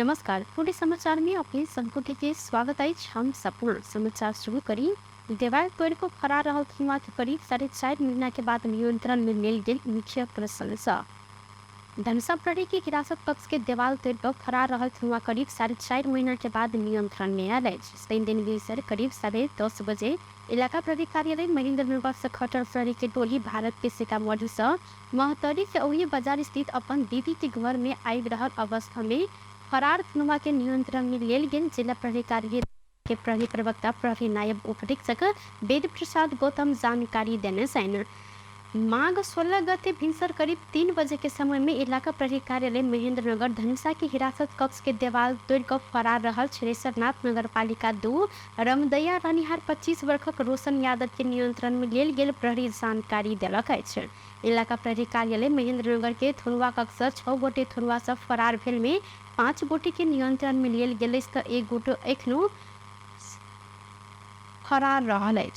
नमस्कार। पूरे समाचार में अपने संकुटी के स्वागत है। हम संपूर्ण समाचार शुरू करी। देवाल पेड़ को फरार रहा धुआं के करीब 4.5 महीना के बाद नियंत्रण में मिल गई मुख्य प्रशंसा। धनुषा प्रहरी की हिरासत कक्ष के देवाल तोड़ कर फरार रहा धुआं करीब 4.5 महीना के बाद नियंत्रण में आयल। 3 दिन बीसर करीब 10:30 बजे इलाका प्रहरी कार्यालय महेंद्रनगर से खटर प्रहरी के टोली भारत के सीतामढ़ी से महतरी से ओही बाजार स्थित अपन दीदी के घर में आबि रहल अवस्था में फरार धुआं के नियंत्रण में लेल गेल। जिला प्रहरी कार्यालय के प्रहरी प्रवक्ता प्रहरी नायब उपरीक्षक वेद प्रसाद गौतम जानकारी देने हैं। माघ 16 गते भिनसर करीब 3 बजे के समय में इलाका प्रहरी कार्यालय महेंद्रनगर धनुषा की हिरासत कक्ष के देवाल तोड़ कर फरार रहल छेरेसरनाथ नगर पालिका 2 रमदैया रनिहार 25 वर्षक रोशन यादव के नियंत्रण में लेल गेल प्रहरी जानकारी दिलक है। इलाका प्रहरी कार्यालय महेंद्रनगर के थुनुआ कक्ष 6 गोटे थुनुआ से फरार भेल में 5 गोटे के नियंत्रण में लेल गेल तो 1 गोटे एखनो फरार रहल है।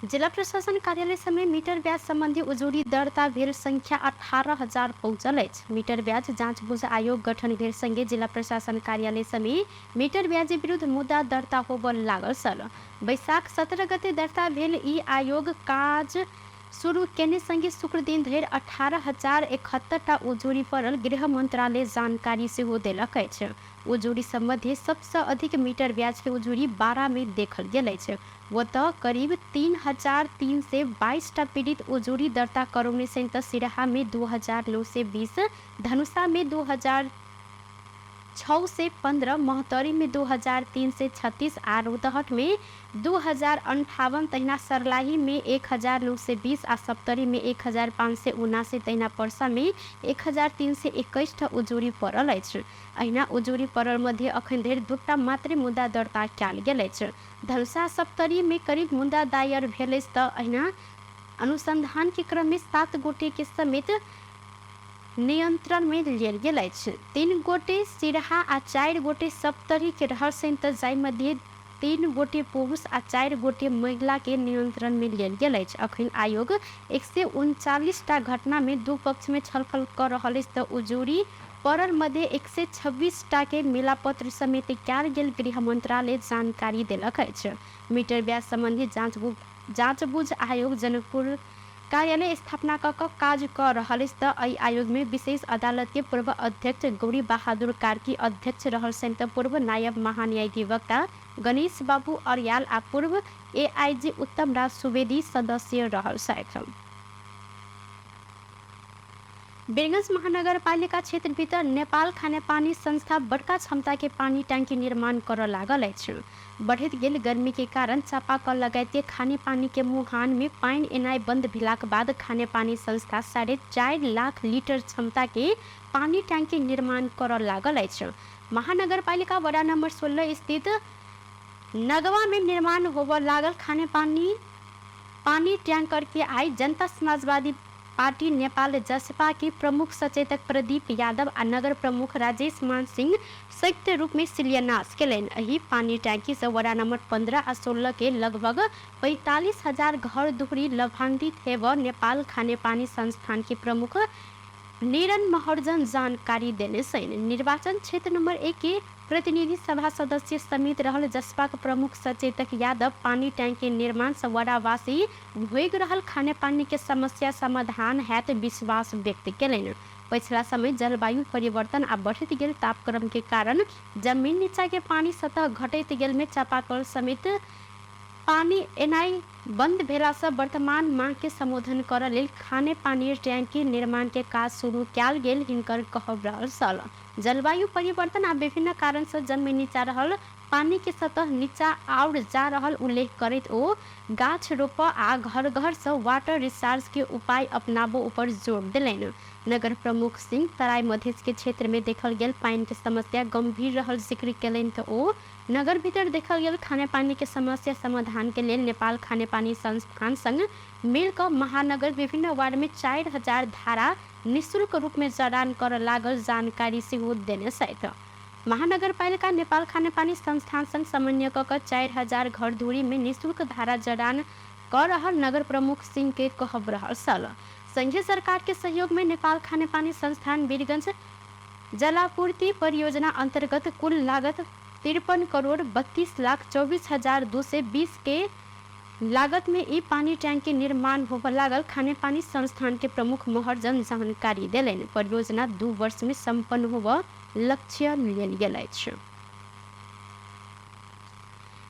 जिला प्रशासन कार्यालय समय मीटर ब्याज संबंधी उजूरी दर्ता भेल संख्या 18,000 पहुंचल है। मीटर ब्याज जांच बुझ आयोग गठन भेल संगे जिला प्रशासन कार्यालय समय मीटर ब्याज विरुद्ध मुद्दा दर्ता होबल लागल सल। बैसाख 17 गते दर्ता भेल ई आयोग काज शुरू केने संगे शुक्र दिन धरि 18,071 टा उजूरी पड़ल गृह मंत्रालय जानकारी से हो देलक है। उजूरी संबंधी सबसे अधिक मीटर ब्याज के उजूरी 12 में देखल गेल है। वो तो करीब 3,322 टा पीड़ित उजूरी दर्ता करौने से सिराहा में 2,920, धनुषा में 2,615, महतरी में 2,336, आरोदहट में 2,058, तहिना सरलाही में 1,920 आ सप्तरी में 1,579, तहिना परसा में 1,321 टा उजूरी पड़ल है। अहिना उजूरी पड़ल मध्य अखन धरि 2 टा मात्र मुद्दा दर्ता कयल गेल है। धनुषा सप्तरी में करीब मुद्दा दायर भेल तो अहिना अनुसंधान के क्रम में 7 गोटे के समेत नियंत्रण में लेल गेल है। 3 गोटे सिरहा आ 4 गोटे सप्तरी के रहल से जाय मध्य 3 गोटे पुरुष आ 4 गोटे महिला के नियंत्रण में लेल गेल है। अखन आयोग 139 टा घटना में 2 पक्ष में छलफल कर रहल है तो उजूरी पड़ल मध्य 126 टा के मिलापत्र समेत कयल गेल गृह मंत्रालय जानकारी दिलक है। मीटर ब्याज संबंधी जांच बुझ आयोग जनकपुर कार्यालय स्थापना कर काज कर रहल तो आयोग में विशेष अदालत के पूर्व अध्यक्ष गौरी बहादुर कार्की अध्यक्ष रहल से पूर्व नायब महान्यायाधिवक्ता गणेश बाबू अरियाल आ पूर्व एआईजी उत्तम राज सुवेदी सदस्य रहल है। वीरगंज महानगर पालिका क्षेत्र भीतर नेपाल खानेपानी संस्था बड़का क्षमता के पानी टंकी निर्माण कर लागल है। बढ़त गेल गर्मी के कारण चापाकल लगाते खाने पानी के मुहान में पानी एनाय बंद भेलाक बाद खाने पानी संस्था 4.5 लाख लीटर क्षमता के पानी टंकी निर्माण कर लागल है। महानगर पालिका वड़ा नंबर 16 स्थित नगवा में निर्माण होब लागल खाने पानी टैंकर के आई जनता समाजवादी पार्टी नेपाल जसपा के प्रमुख सचेतक प्रदीप यादव आ नगर प्रमुख राजेश मान सिंह संयुक्त रूप में शिलान्यास केलनि। एही पानी टैंकी से वड़ा नंबर 15 आ 16 के लगभग 45,000 घर दुहरी लाभान्वित हेब नेपाल खाने पानी संस्थान के प्रमुख नीरन महर्जन जानकारी देने हैं। निर्वाचन क्षेत्र नंबर 1 के प्रतिनिधि सभा सदस्य समेत रहल जसपा के प्रमुख सचेतक यादव पानी टैंकी निर्माण से वड़ावासी भोग रहल खाने पानी के समस्या समाधान हैत विश्वास व्यक्त केलनि। पिछला समय जलवायु परिवर्तन आ बढ़त गेल तापक्रम के कारण जमीन नीचा के पानी सतह घटत गेल में चापाकल समेत पानी एनाई बंद भेला से वर्तमान मांग के संबोधन कर लेल खाने पानी टैंकी निर्माण के काज शुरू कयल गेल हिनकर कहब रहल सल। जलवायु परिवर्तन आ विभिन्न कारण से जमीन नीचा रहल पानी के सतह नीचा और जा रहल उल्लेख करत ओ गाछ रोप आ घर घर से वाटर रिचार्ज के उपाय अपनाबो ऊपर जोर दिलनि। नगर प्रमुख सिंह तराई मधेश के क्षेत्र में देखल गेल पानी के समस्या गंभीर रहल जिक्र केलनि तो ओ नगर भीतर देखल गेल खाने पानी के समस्या समाधान के लिए नेपाल खाने पानी संस्थान संग मिलकर महानगर विभिन्न वार्ड में 4,000 धारा निःशुल्क रूप में जड़ान कर लागल जानकारी से देने सहित महानगर पालिका नेपाल खाने पानी संस्थान संग समन्वय कर 4,000 घर दूरी में निःशुल्क धारा जड़ान कर रहल नगर प्रमुख सिंह के कहब रहल सल। संघीय सरकार के सहयोग में नेपाल खाने पानी संस्थान वीरगंज जलापूर्ति परियोजना अंतर्गत कुल लागत 53,32,24,220 के लागत में ई पानी टैंकी निर्माण होबे लागल खाने पानी संस्थान के प्रमुख महर्जन जानकारी देलनि। परियोजना 2 वर्ष में संपन्न होबे लक्ष्य लेल गेल अछि।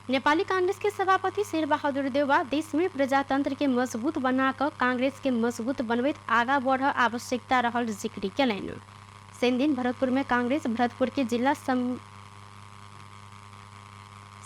नेपाली कांग्रेस के सभापति शेरबहादुर देउवा देश में प्रजातंत्र के मजबूत बनाकर कांग्रेस के मजबूत बनबैत आगा बढ़ आवश्यकता रहल जिक्र केलनि। शनि दिन भरतपुर में कांग्रेस भरतपुर के जिला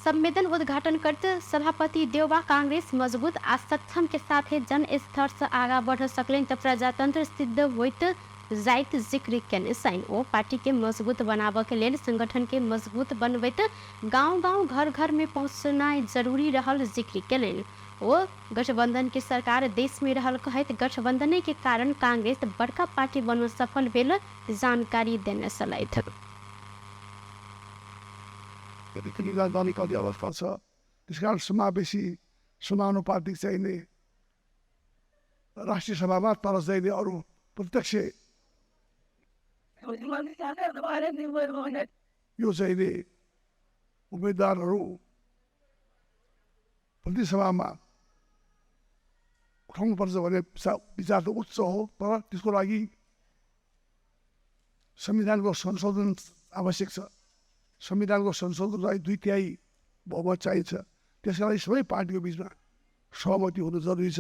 सम्मेलन उद्घाटन करते सभापति देउवा कांग्रेस मजबूत आ सक्षम के साथ जन स्तर से आगा बढ़ सकले तो प्रजातंत्र सिद्ध होइत जाइत जिक्र केने साइन। ओ पार्टी के मजबूत बनाबे के लेल संगठन के मजबूत बनबैत गांव-गांव घर-घर में पहुंचना जरूरी रहल जिक्र केलनि। ओ गठबंधन की सरकार देश में रहल कहत गठबंधन के कारण कांग्रेस बड़का पार्टी बनने सफल भेल जानकारी देने सलैथ। त्यस कारण समावेशी समानुपातिक चाहिने राष्ट्रिय सभामा तर चाहिने अरू प्रत्यक्ष यो चाहिने उम्मेदवारहरू प्रतिसभामा उठाउनुपर्छ भन्ने विचार त उच्च हो, तर त्यसको लागि संविधानको संशोधन आवश्यक छ। संविधानको संशोधनलाई 2/3 बहुमत चाहिन्छ। त्यसका लागि सबै पार्टीको बिचमा सहमति हुनु जरुरी छ।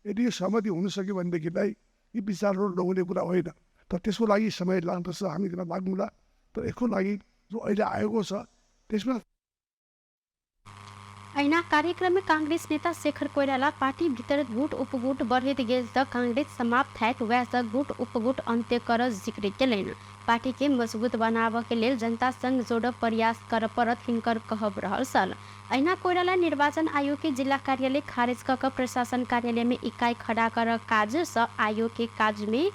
यदि यो सहमति हुन सक्यो भनेदेखिलाई यी विचारहरू नहुने कुरा होइन, तर त्यसको लागि समय लाग्दछ, हामी त्यसमा लाग्नुला। तर यसको लागि जो अहिले आएको छ त्यसमा ऐना कार्यक्रम में कांग्रेस नेता शेखर कोइराला पार्टी भीतर गुट उपगुट बढ़त गेल त कांग्रेस समाप्त हैत वैसा गुट उपगुट अंत्य कर जिक्र केलनि। पार्टी के मजबूत बनाबे के लेल जनता संग जोड़ प्रयास कर परत हिनकर कहब रहल सल। ऐना कोइराला निर्वाचन आयोग के जिला कार्यालय खारिज क प्रशासन कार्यालय में इकाई खड़ा कर काज स आयोग के काज में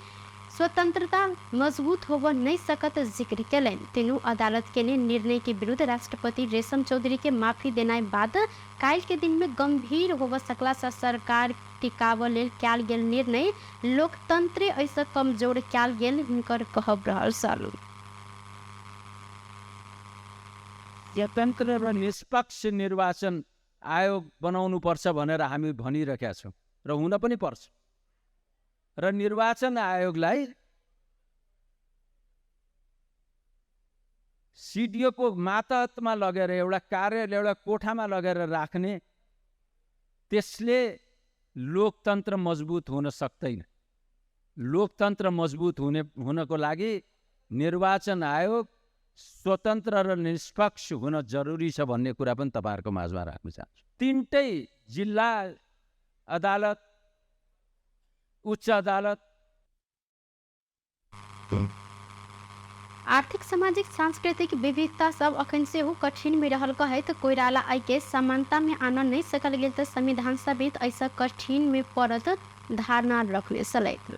स्वतंत्रता मजबूत होब नहीं सकत जिक्र केलनि। तीनों अदालत के निर्णय के विरुद्ध राष्ट्रपति रेशम चौधरी के माफी देना बाद काल के दिन में गंभीर होब सकला से सरकार टिकाव लेल क्याल गेल निर्णय लोकतंत्र ऐसा कमजोर क्याल गेल हिनकर कहब रहल सल। स्वतन्त्र र निष्पक्ष निर्वाचन आयोग बनाउनु पर्छ भनेर हामी भनिरहेका छौँ र हुन पनि पर्छ। र निर्वाचन आयोगलाई सीडीओ को मातहतमा लगेर एउटा कार्यालय एउटा कोठामा लगेर राख्ने त्यसले लोकतन्त्र मजबुत हुन सक्दैन। लोकतन्त्र मजबुत हुनको लागि निर्वाचन आयोग स्वतन्त्र र निष्पक्ष हुन जरुरी छ भन्ने कुरा पनि तपाईहरुको माझमा राख्न चाहन्छु। तीनटै जिल्ला अदालत, उच्च अदालत, आर्थिक सामाजिक सांस्कृतिक विविधता सब अखन से हो कठिन में रहल कहत कोइराला आई के समानता में आना नहीं सकल गेल त संविधान समेत ऐसा कठिन में पड़त धारणा रखने सलैत।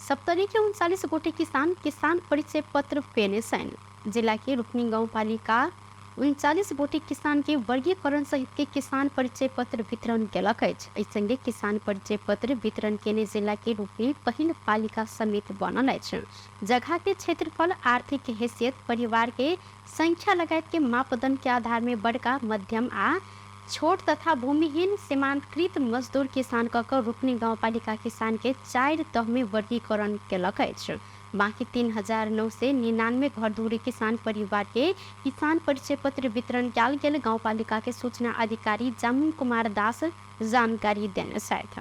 सप्तरी के 39 गोटे किसान परिचय पत्र पेने सैन। जिला के रुक्नी गाँव पालिका 39 गोटे किसान के वर्गीकरण सहित के किसान परिचय पत्र वितरण केलक अछि। ऐसंगे किसान परिचय पत्र वितरण केने जिला के रुक्नी पहिल पालिका समेत बनल अछि। जगह के क्षेत्रफल, आर्थिक हैसियत, परिवार के संख्या लगायत के मापदंड के आधार में बड़का, मध्यम आ छोट तथा भूमिहीन सीमांतकृत मजदूर किसान ककर रुक्नी गाँव पालिका किसान के 4 तह में वर्गीकरण केलक अछि। बाकी 3,999 घरधुरी किसान परिवार के किसान परिचय पत्र वितरण कयल गेल गाँव पालिका के सूचना अधिकारी जामुन कुमार दास जानकारी देने साथ।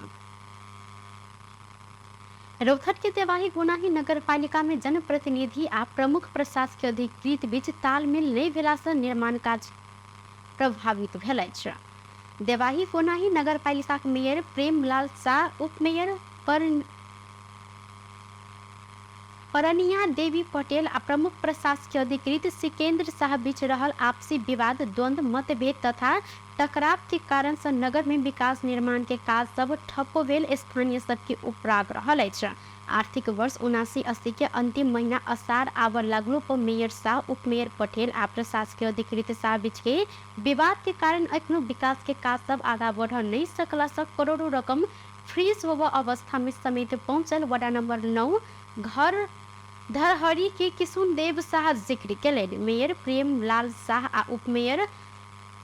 रौथट के देवाही गुनाही नगर पालिका में जनप्रतिनिधि आ प्रमुख प्रशासकीय अधिकृत बीच तालमेल नहीं भेला से निर्माण कार्य प्रभावित भेल अछि। देवाही गुनाही नगर पालिका के मेयर प्रेमलाल शाह, उप मेयर परनिया देवी पटेल आ प्रमुख प्रशासकीय अधिकृत सिकेंद्र शाह बीच रहल आपसी विवाद, द्वंद्व, मतभेद तथा टकराव के कारण से नगर में विकास निर्माण के काज सब ठप्प भेल स्थानीय सबके उपराग रहल अछि। आर्थिक वर्ष 79-80 के अंतिम महीना असार आवर लागलो पर मेयर शाह, उप मेयर पटेल आ प्रशासकीय अधिकृत शाह बीच के विवाद के कारण अखनो विकास के काज सब आगा बढ़ नहीं सकला से करोड़ों रकम फ्रीज होव अवस्था में समेत पहुंचल। वार्ड नंबर 9 घर धरहरी के किशुनदेव शाह जिक्र केलनि। मेयर प्रेम लाल शाह आ उपमेयर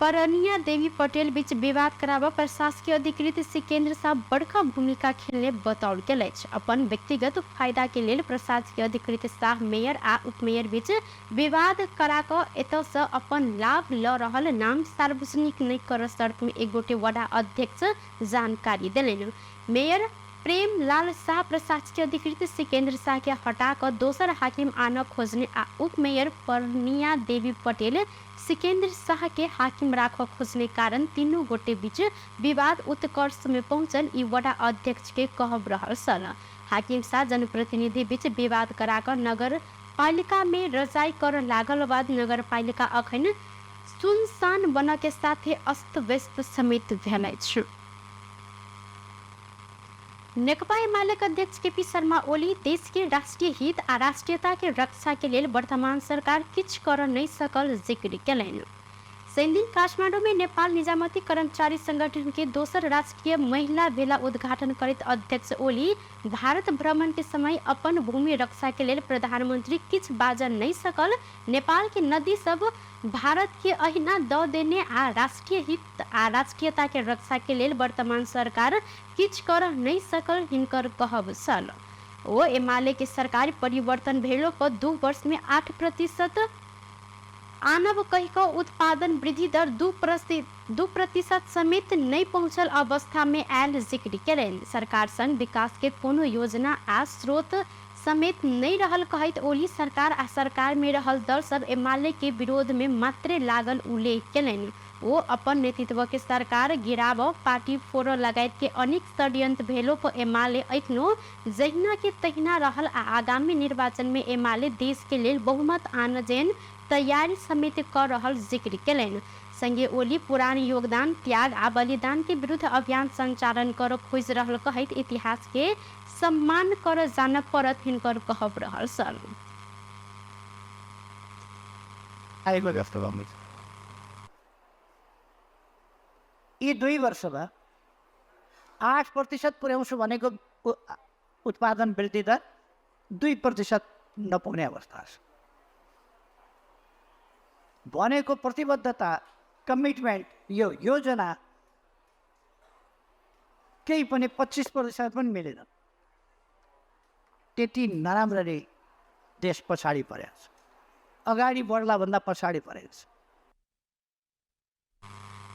परनिया देवी पटेल बीच विवाद कराबऽ प्रशासकीय अधिकृत सिकेंद्र शाह बड़का भूमिका खेलने बताओल गेल अछि। अपन व्यक्तिगत फायदा के लेल प्रशासकीय अधिकृत शाह मेयर आ उपमेयर बीच विवाद करा कऽ एतऽ सँ अपन लाभ लऽ रहल नाम सार्वजनिक नहि करऽ शर्त में एक गोटे वार्ड अध्यक्ष जानकारी देलनि। मेयर प्रेम लाल शाह प्रशासकीय अधिकृत सिकेंद्र शाह के हटा कर दोसर हाकिम आना खोजने आ उपमेयर परनिया देवी पटेल सिकेंद्र शाह के हाकिम राखऽ खोजने कारण तीनों गोटे बीच विवाद उत्कर्ष में पहुंचल। ई वार्ड अध्यक्ष के कहब रहल सल। हाकिम शाह जनप्रतिनिधि बीच विवाद कराकर नगर पालिका में रजाई कर लागल बाद नगर पालिका अखन सुनसान बन के साथे अस्त व्यस्त समेत भेल अछि। नेकपा एमाले अध्यक्ष केपी शर्मा ओली देश के राष्ट्रीय हित आ राष्ट्रीयता के रक्षा के लेल वर्तमान सरकार किछ कर नहीं सकल जिक्र केलनि। दिन काठमांडू में नेपाल निजामती कर्मचारी संगठन के दोसर राष्ट्रीय महिला भेला उद्घाटन करैत अध्यक्ष ओली भारत भ्रमण के समय अपन भूमि रक्षा के लेल प्रधानमंत्री किछ बाजऽ नहीं सकल। नेपाल के नदी सब भारत के अहिना दऽ देने आ राष्ट्रीय हित आ राष्ट्रीयता के रक्षा के लेल वर्तमान सरकार किछ कर नहीं सकल हिनकर कहब छल। ओ एमाले के सरकार परिवर्तन भेलो पर 2 वर्ष में 8% आनब कहि कऽ उत्पादन वृद्धि दर 2% समेत नहीं पहुंचल अवस्था में आयल जिक्र केलनि। सरकार संग विकास के कोनो योजना आ स्रोत समेत नहीं रहल कहैत ओली सरकार आ सरकार में रहल दल सब एमाले के विरोध में मात्रे लागल उल्लेख केलनि। ओ अपन नेतृत्व के सरकार गिराबऽ पार्टी फोड़ऽ लगायत के अनेक षड्यंत्र भेलो पर एमाले अखनो जहिना के तहिना रहल आ आगामी निर्वाचन में एमाले देश के लेल बहुमत आनऽ जेन तैयारी समेत कर रहल जिक्र केलनि। संगे ओली पुरान योगदान त्याग आ बलिदान के विरुद्ध अभियान संचालन कर खोज रहल कहैत इतिहास के सम्मान कर जानऽ पड़त हिनकर कहब रहल सल। यी 2 वर्षमा 8% पुर्याउँछु भनेको उत्पादन वृद्धि दर 2% नपुग्ने अवस्था छ। भनेको प्रतिबद्धता कमिटमेन्ट यो योजना केही पनि 25% पनि मिलेन। त्यति नराम्ररी देश पछाडि परेको छ, अगाडि बढ्ला भन्दा पछाडि परेको छ।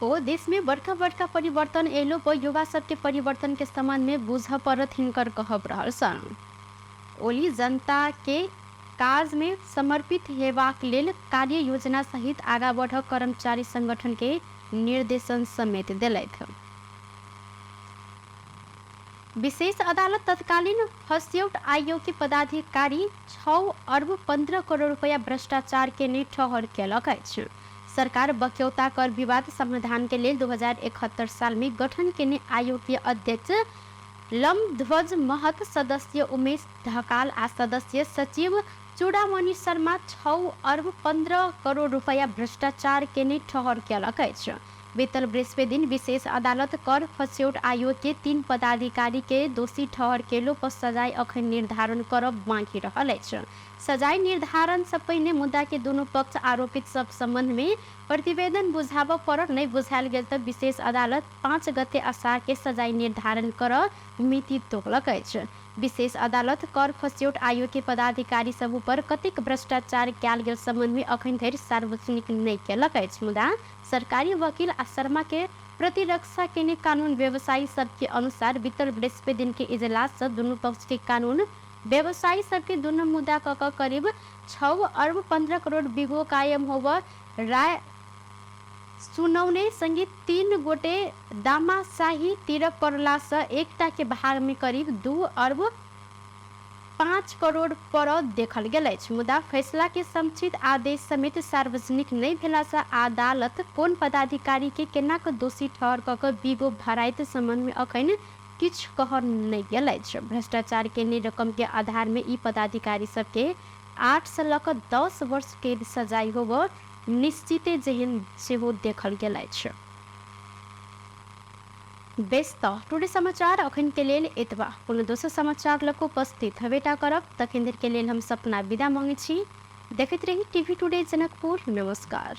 ओ देश में बड़का बड़का परिवर्तन एलो पर युवा सबके परिवर्तन के संबंध में बुझ पड़त हिनकर कहब रहल सन। ओली जनता के काज में समर्पित हेबाक लेल कार्य योजना सहित आगा बढ़ कर्मचारी संगठन के निर्देशन समेत दिलथि। विशेष अदालत तत्कालीन हस्यौट आयोग के पदाधिकारी 6 अर्ब 15 करोड़ रुपया भ्रष्टाचार के ने ठहर केलक अछि। सरकार बक्यौता कर विवाद समाधान के लिए 2071 साल में गठन केने आयोग के अध्यक्ष लमध्वज महत, सदस्य उमेश ढकाल आ सदस्य सचिव चूड़ामणि शर्मा 6 अर्ब 15 करोड़ रुपया भ्रष्टाचार केने ठहर केलक अछि। बीतल बृहस्पति दिन विशेष अदालत कर फस्यौट आयोग के 3 पदाधिकारी के दोषी ठहर केलो पर सजाय अखन निर्धारण करब बाकी रहल अछि। सजाय निर्धारण से पहिने मुद्दा के दोनों पक्ष आरोपित सब संबंध में प्रतिवेदन बुझाबऽ पड़ल। नहीं बुझायल गेल तऽ विशेष अदालत 5 गते असार के सजाय निर्धारण कर मिति तोकलक अछि। विशेष अदालत कर फस्यौट आयोग के पदाधिकारी सब पर कतेक भ्रष्टाचार कयल गेल संबंध में अखन धरि सार्वजनिक नहीं केलक अछि। मुदा सरकारी वकील आ शर्मा के प्रतिरक्षा केने कानून व्यवसायी सबके अनुसार बीतल बृहस्पति दिन के इजलास से दोनों पक्ष के कानून व्यवसायी सबके दोनों मुद्दा क करीब 6 अर्ब 15 करोड़ बिगो कायम होव राय सुनौने संगे 3 गोटे दामाशाही तिर पड़ला से एकटा के भाग में करीब 2 अर्ब 5 करोड़ पर देखल गेल अछि। मुदा फैसला के समुचित आदेश समेत सार्वजनिक नहीं भेला से अदालत कोन पदाधिकारी के केना के दोषी ठहर क बिगो भराइत संबंध में अखन किछ कह नहीं गेल अछि। भ्रष्टाचार के रकम के आधार में ई पदाधिकारी सबके 8 से लऽ 10 वर्ष के सजाय होब निश्चित जेहन सेहो देखल गेल अछि। बेस त टुडे समाचार अखन के लेल एतबा कोनो दोसर समाचार लग उपस्थित हवेटा करब तखन देर के लेल हम सपना विदा मांगे छी। देखैत रही टीवी टुडे जनकपुर। नमस्कार।